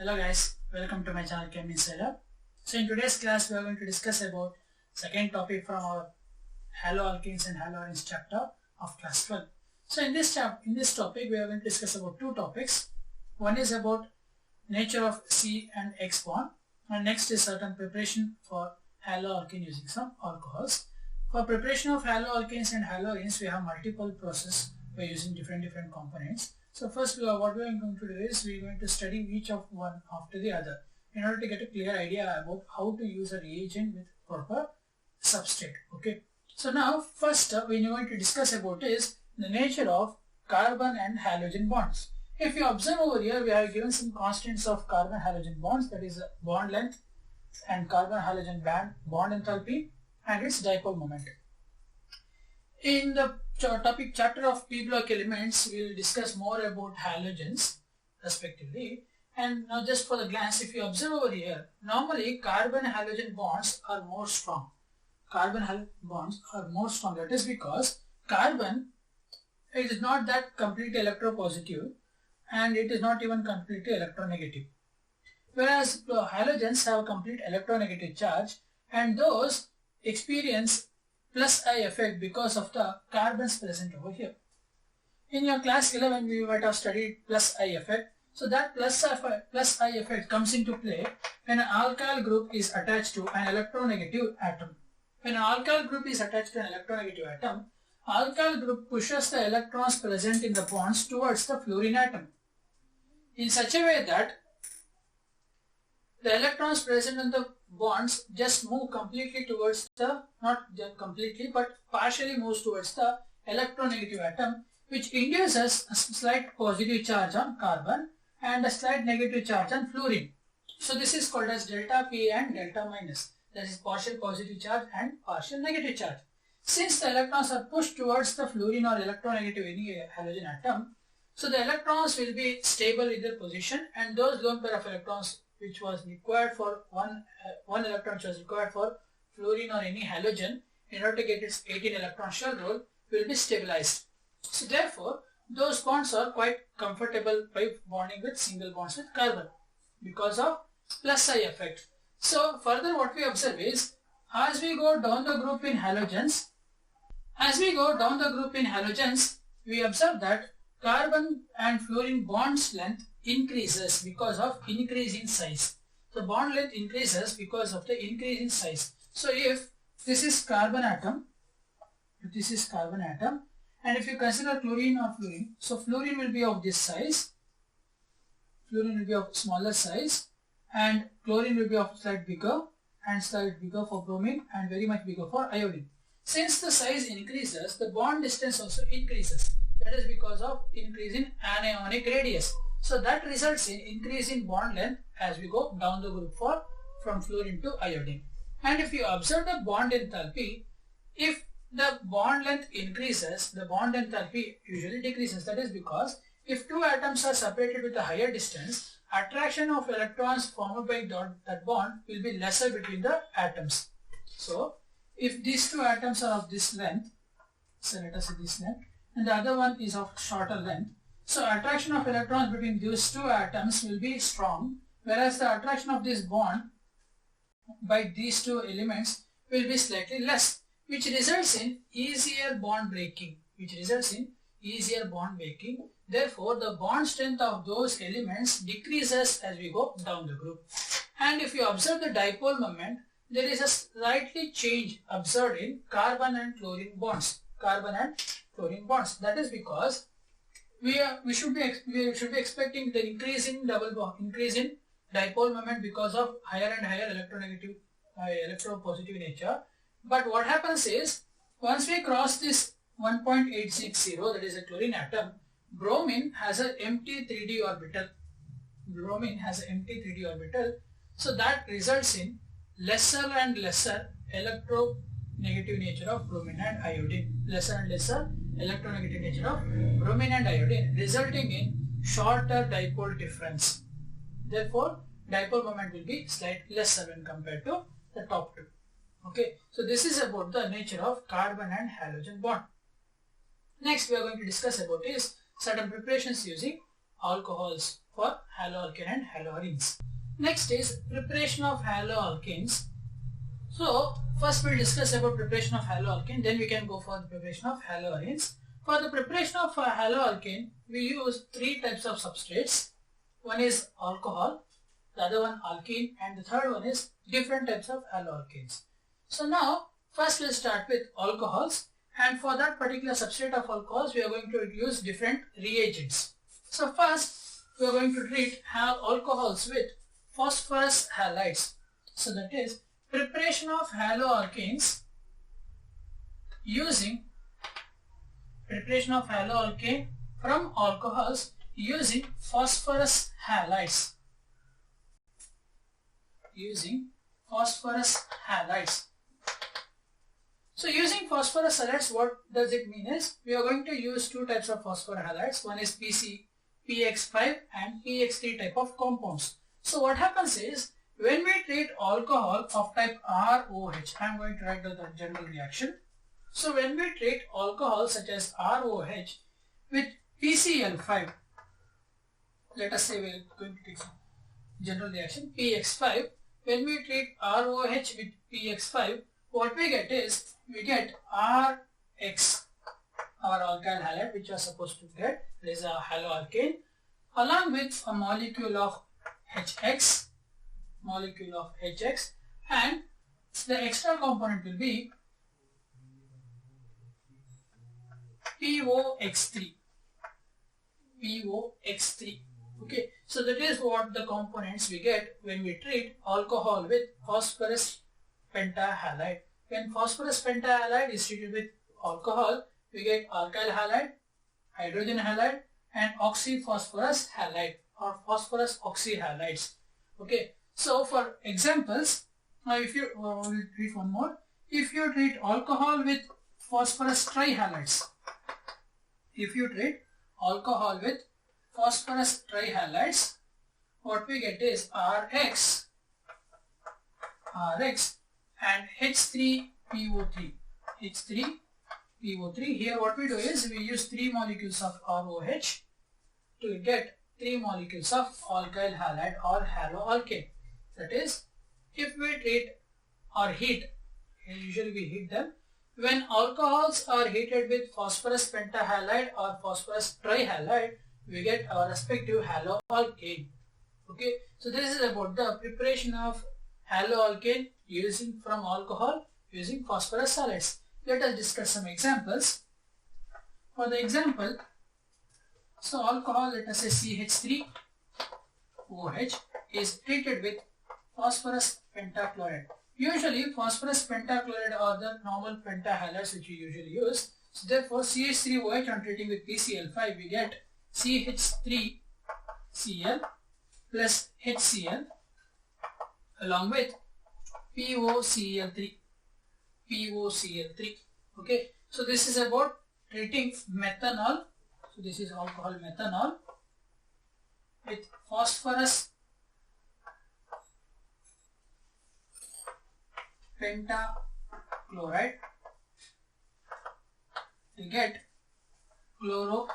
Hello guys, welcome to my channel Chem Insider. So in today's class we are going to discuss about second topic from our haloalkanes and haloarenes chapter of class 12. So in this topic we are going to discuss about two topics. One is about nature of C and X bond, and next is certain preparation for haloalkane using some alcohols. For preparation of haloalkanes and haloarenes we have multiple processes by using different components. So first what we are going to do is we are going to study each of one after the other in order to get a clear idea about how to use a reagent with proper substrate. Okay. So now first we are going to discuss about is the nature of carbon and halogen bonds. If you observe over here, we have given some constants of carbon halogen bonds, that is bond length and carbon halogen bond enthalpy and its dipole moment. In the topic chapter of p block elements, we will discuss more about halogens respectively. And now just for the glance, if you observe over here, normally carbon halogen bonds are more strong. Carbon halogen bonds are more strong. That is because carbon is not that completely electropositive and it is not even completely electronegative. Whereas halogens have a complete electronegative charge and those experience plus I effect because of the carbons present over here. In your class 11 we might have studied plus I effect. So that plus I effect comes into play when an alkyl group is attached to an electronegative atom. When an alkyl group is attached to an electronegative atom, alkyl group pushes the electrons present in the bonds towards the fluorine atom in such a way that the electrons present in the bonds just move completely towards the, not completely but partially moves towards the electronegative atom, which induces a slight positive charge on carbon and a slight negative charge on fluorine. So this is called as delta P and delta minus, that is partial positive charge and partial negative charge. Since the electrons are pushed towards the fluorine or electronegative any halogen atom, so the electrons will be stable in their position and those lone pair of electrons which was required for one electron which was required for fluorine or any halogen in order to get its 18 electron shell role will be stabilized. So therefore those bonds are quite comfortable by bonding with single bonds with carbon because of plus I effect. So further what we observe is as we go down the group in halogens, we observe that carbon and fluorine bonds length increases because of increase in size. The bond length increases because of the increase in size. So if this is carbon atom, and if you consider chlorine or fluorine, so fluorine will be of this size, fluorine will be of smaller size, and chlorine will be of slight bigger and slight bigger for bromine and very much bigger for iodine. Since the size increases, the bond distance also increases. That is because of increase in anionic radius. So that results in increase in bond length as we go down the group from fluorine to iodine. And if you observe the bond enthalpy, if the bond length increases, the bond enthalpy usually decreases. That is because if two atoms are separated with a higher distance, attraction of electrons formed by that bond will be lesser between the atoms. So if these two atoms are of this length, so let us say this length, and the other one is of shorter length, so attraction of electrons between these two atoms will be strong, whereas the attraction of this bond by these two elements will be slightly less, which results in easier bond breaking. Therefore the bond strength of those elements decreases as we go down the group. And if you observe the dipole moment, there is a slightly change observed in carbon and fluorine bonds. That is because we should be expecting the increase in dipole moment because of higher and higher electropositive nature. But what happens is once we cross this 1.860, that is a chlorine atom, bromine has an empty 3d orbital. So that results in lesser and lesser electronegative nature of bromine and iodine, resulting in shorter dipole difference. Therefore dipole moment will be slightly lesser when compared to the top two. Okay, so this is about the nature of carbon and halogen bond. Next we are going to discuss about is certain preparations using alcohols for haloalkane and haloarenes. Next is preparation of haloalkanes. So first we'll discuss about preparation of haloalkane, then we can go for the preparation of haloarenes. For the preparation of haloalkane, we use three types of substrates. One is alcohol, the other one alkene, and the third one is different types of haloalkanes. So now first let's start with alcohols, and for that particular substrate of alcohols we are going to use different reagents. So first we are going to treat alcohols with phosphorus halides. So that is preparation of haloalkanes using preparation of haloalkane from alcohols using phosphorus halides. Using phosphorus halides. So using phosphorus halides, what does it mean is we are going to use two types of phosphorus halides. One is PX5 and PX3 type of compounds. So what happens is when we treat alcohol of type ROH, I am going to write the general reaction. So when we treat alcohol such as ROH with PCl5, let us say we are going to take some general reaction PX5. When we treat ROH with PX5, what we get is we get RX, our alkyl halide, which we are supposed to get. There is a haloalkane along with a molecule of HX, and the extra component will be POX3. Okay, so that is what the components we get when we treat alcohol with phosphorus pentahalide. When phosphorus pentahalide is treated with alcohol, we get alkyl halide, hydrogen halide, and oxyphosphorus halide or phosphorus oxyhalides. Okay, so for examples, now if you we'll treat one more. If you treat alcohol with phosphorus trihalides, what we get is RX and H3PO3. Here what we do is we use 3 molecules of ROH to get 3 molecules of alkyl halide or haloalkane. That is, if we treat or heat, usually we heat them, when alcohols are heated with phosphorus pentahalide or phosphorus trihalide, we get our respective haloalkane. Okay, so this is about the preparation of haloalkane from alcohol using phosphorus halides. Let us discuss some examples. For the example, so alcohol, let us say CH3OH is treated with phosphorus pentachloride. Usually phosphorus pentachloride are the normal pentahalides which we usually use. So therefore CH3OH on treating with PCl5, we get CH3Cl plus HCl along with POCl3. Okay, so this is about treating methanol. So this is alcohol methanol with phosphorus pentachloride to get chloromethane.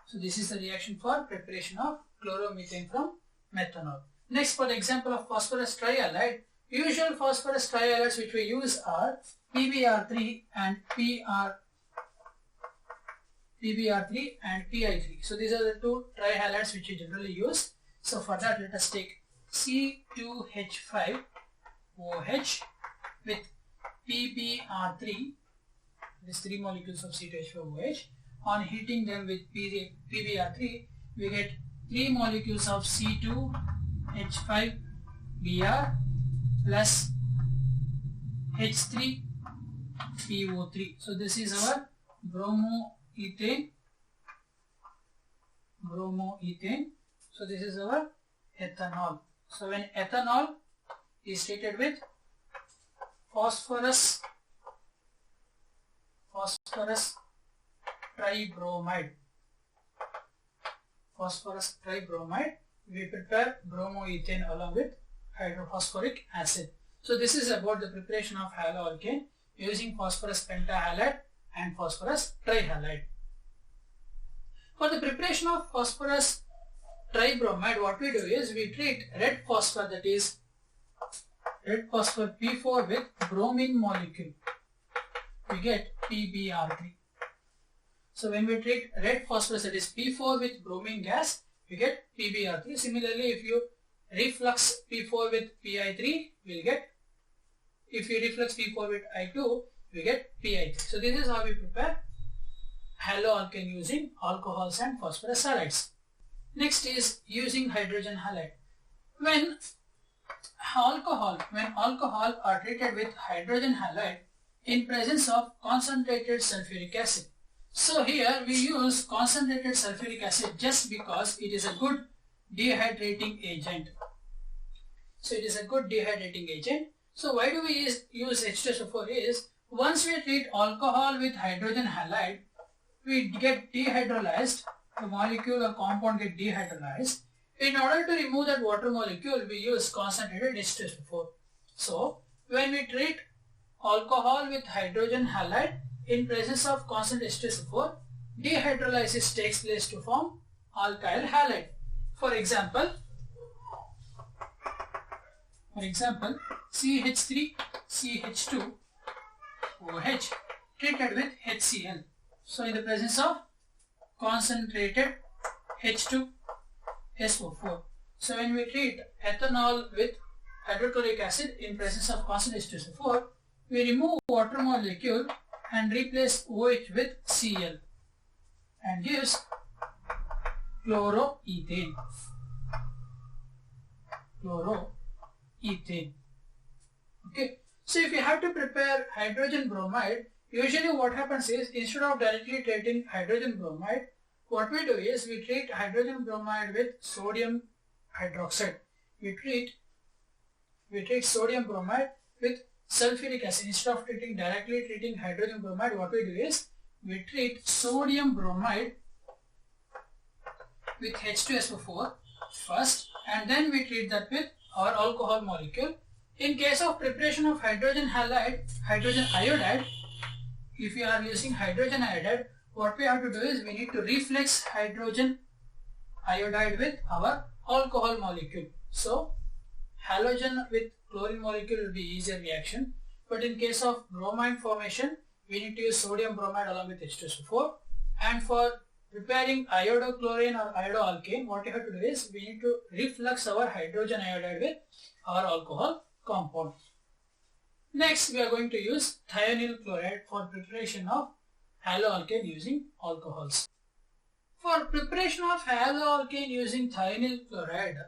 So this is the reaction for preparation of chloromethane from methanol. Next, for the example of phosphorus trihalide, usual phosphorus trihalides which we use are PBr3 and PI3. So these are the two trihalides which we generally use. So for that, let us take C2H5OH with PBr3, these 3 molecules of C2H5OH. On heating them with PBr3, we get 3 molecules of C2H5Br plus H3PO3. So this is our bromoethane. So this is our ethanol. So when ethanol is treated with phosphorus tribromide, we prepare bromoethane along with hydrophosphoric acid. So this is about the preparation of haloalkane using phosphorus pentahalide and phosphorus trihalide. For the preparation of phosphorus tribromide, what we do is we treat red phosphor, that is red phosphor P4 with bromine molecule. We get PbR3. So when we treat red phosphorus, that is P4 with bromine gas, we get PbR3. Similarly, if you reflux P4 with Pi3, we'll get, if you reflux P4 with I2, we get Pi3. So this is how we prepare haloalkane using alcohols and phosphorus halides. Next is using hydrogen halide. When alcohol are treated with hydrogen halide in presence of concentrated sulfuric acid. So here we use concentrated sulfuric acid just because it is a good dehydrating agent. So why do we use H2SO4 is, once we treat alcohol with hydrogen halide, we get dehydrolyzed, the molecule or compound get dehydrolyzed. In order to remove that water molecule, we use concentrated H2SO4. So when we treat alcohol with hydrogen halide in presence of concentrated H2SO4, dehydrolysis takes place to form alkyl halide. For example, CH3, CH2, OH treated with HCl. So in the presence of concentrated H2SO4. So when we treat ethanol with hydrochloric acid in presence of concentrated H2SO4, we remove water molecule and replace OH with Cl and gives chloroethane. Okay. So if you have to prepare hydrogen bromide, usually what happens is, instead of directly treating hydrogen bromide, what we do is we treat hydrogen bromide with sodium hydroxide. We treat sodium bromide with sulfuric acid. Instead of directly treating hydrogen bromide, what we do is we treat sodium bromide with H2SO4 first, and then we treat that with our alcohol molecule. In case of preparation of hydrogen iodide, if we are using hydrogen iodide, what we have to do is we need to reflex hydrogen iodide with our alcohol molecule. So halogen with chlorine molecule will be easier reaction, but in case of bromine formation, we need to use sodium bromide along with H2SO4. And for preparing iodochlorine or iodoalkane, what you have to do is we need to reflux our hydrogen iodide with our alcohol compound. Next, we are going to use thionyl chloride for preparation of haloalkane using alcohols. For preparation of haloalkane using thionyl chloride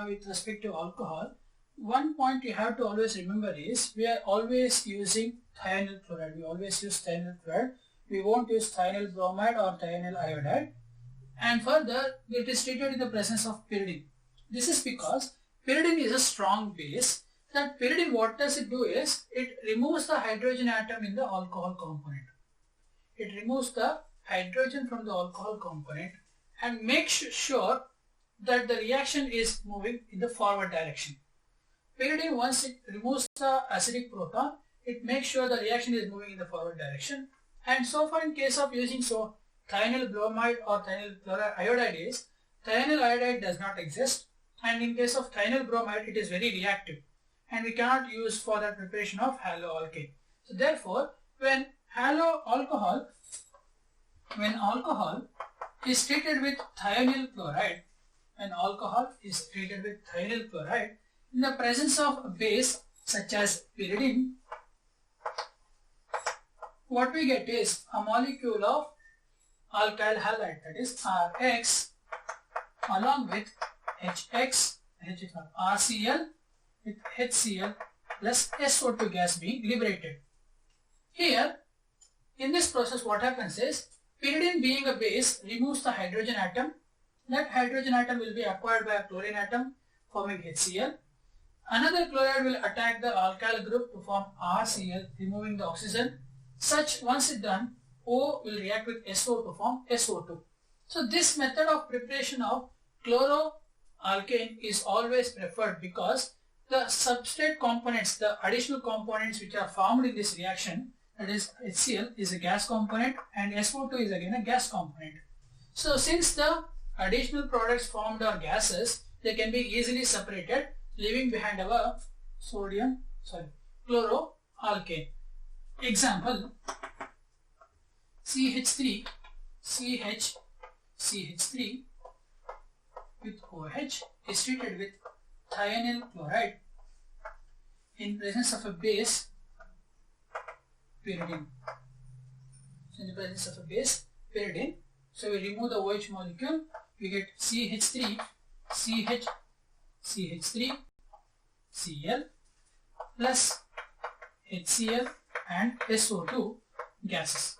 with respect to alcohol, one point you have to always remember is we are always using thionyl chloride. We always use thionyl chloride. We won't use thionyl bromide or thionyl iodide. And further, it is treated in the presence of pyridine. This is because pyridine is a strong base. That pyridine, what does it do is, it removes the hydrogen atom in the alcohol component. It removes the hydrogen from the alcohol component and makes sure that the reaction is moving in the forward direction. Pyridine, once it removes the acidic proton, it makes sure the reaction is moving in the forward direction. And so far in case of using thionyl bromide or thionyl iodide is, thionyl iodide does not exist, and in case of thionyl bromide it is very reactive and we cannot use for the preparation of haloalkane. So therefore, when alcohol is treated with thionyl chloride, in the presence of a base such as pyridine, what we get is a molecule of alkyl halide, that is Rx, along with RCl with HCl plus SO2 gas being liberated. Here, in this process, what happens is, pyridine being a base removes the hydrogen atom. That hydrogen atom will be acquired by a chlorine atom forming HCl. Another chloride will attack the alkyl group to form RCl, removing the oxygen. Such, once it done, O will react with SO to form SO2. So this method of preparation of chloroalkane is always preferred because the substrate components, the additional components which are formed in this reaction, that is HCl is a gas component and SO2 is again a gas component. So since the additional products formed are gases, they can be easily separated, leaving behind our chloroalkane. Example, CH3 with OH is treated with thionyl chloride in presence of a base pyridine. So in the presence of a base pyridine, so we remove the OH molecule, we get CH3 Cl plus HCl and SO2 gases.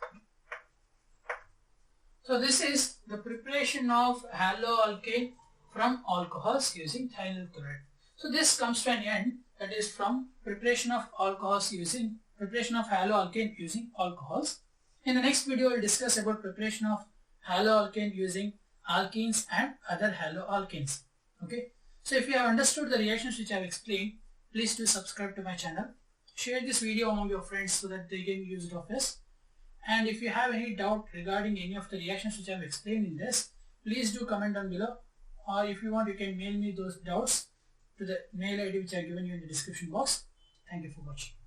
So this is the preparation of haloalkane from alcohols using thionyl chloride. So this comes to an end, that is from preparation of haloalkane using alcohols. In the next video, we will discuss about preparation of haloalkane using alkenes and other haloalkanes. Okay. So if you have understood the reactions which I have explained, please do subscribe to my channel. Share this video among your friends so that they can use it of this. And if you have any doubt regarding any of the reactions which I have explained in this, please do comment down below, or if you want you can mail me those doubts to the mail ID which I have given you in the description box. Thank you for watching.